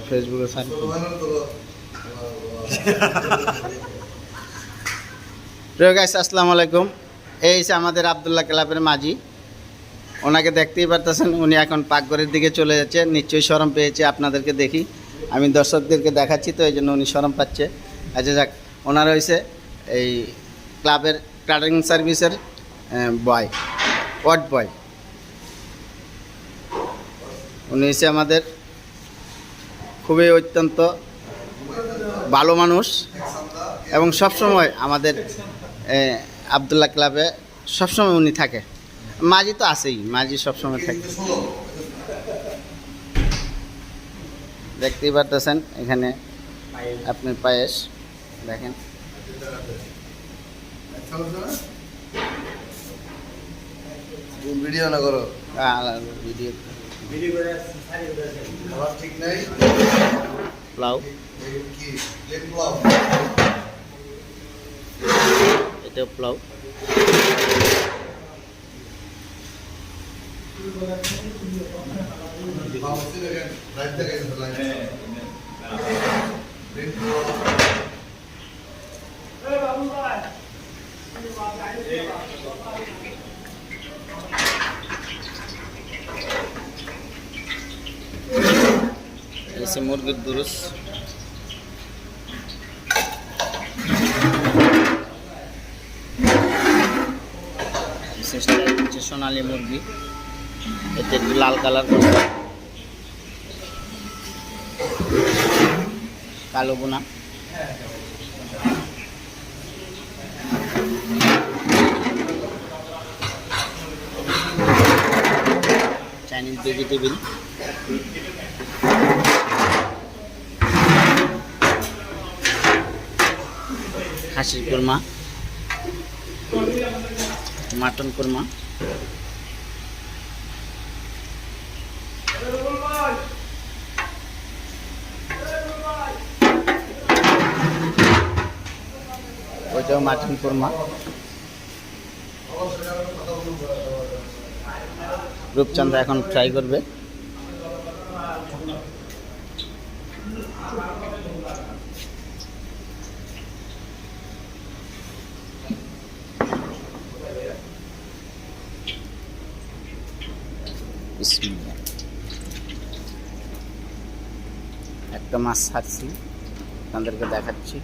ফেসবুকে সার্চ প্রিয় গাইস, আসসালামু আলাইকুম। এই হচ্ছে আমাদের আব্দুল্লাহ ক্লাবের মাঝি। ওনাকে দেখতেই পারতেছেন, উনি এখন পাকঘরের দিকে চলে যাচ্ছে। নিশ্চয়ই শরম পেয়েছে, আপনাদেরকে দেখি, আমি দর্শকদেরকে দেখাচ্ছি তো এই জন্য উনি শরম পাচ্ছে। আচ্ছা যাক, ওনার হয়েছে এই ক্লাবের ক্যাটারিং সার্ভিসের বয়, ওয়ার্ড বয়। উনি হচ্ছে আমাদের খুবই অত্যন্ত ভালো মানুষ এবং সবসময় আমাদের আব্দুল্লাহ ক্লাবে সবসময় উনি থাকে। মাঝি তো আছেই, মাঝি সবসময় থাকে। দেখতেই পারতেছেন এখানে আপনি পায়েস দেখেন। ভিডিও না করো, ভিডিও ঠিক নাই। পোলাও, কি লেগ পোলাও, এটা পোলাও। রাইট থেকে লাইন এসে মুরগির দুরুস, হচ্ছে সোনালী মুরগি, এতে একটু লাল কালার করছে, কালো বোনা, চাইনিজ ভেজিটেবিল, খাসির কোরমা, মাটন কোরমা, ওইটাও মাটন কোরমা। রূপচন্দ্র এখন ফ্রাই করবে। বিসমিল্লাহ। একটা মাছ ছাড়ছি, আপনাদেরকে দেখাচ্ছি।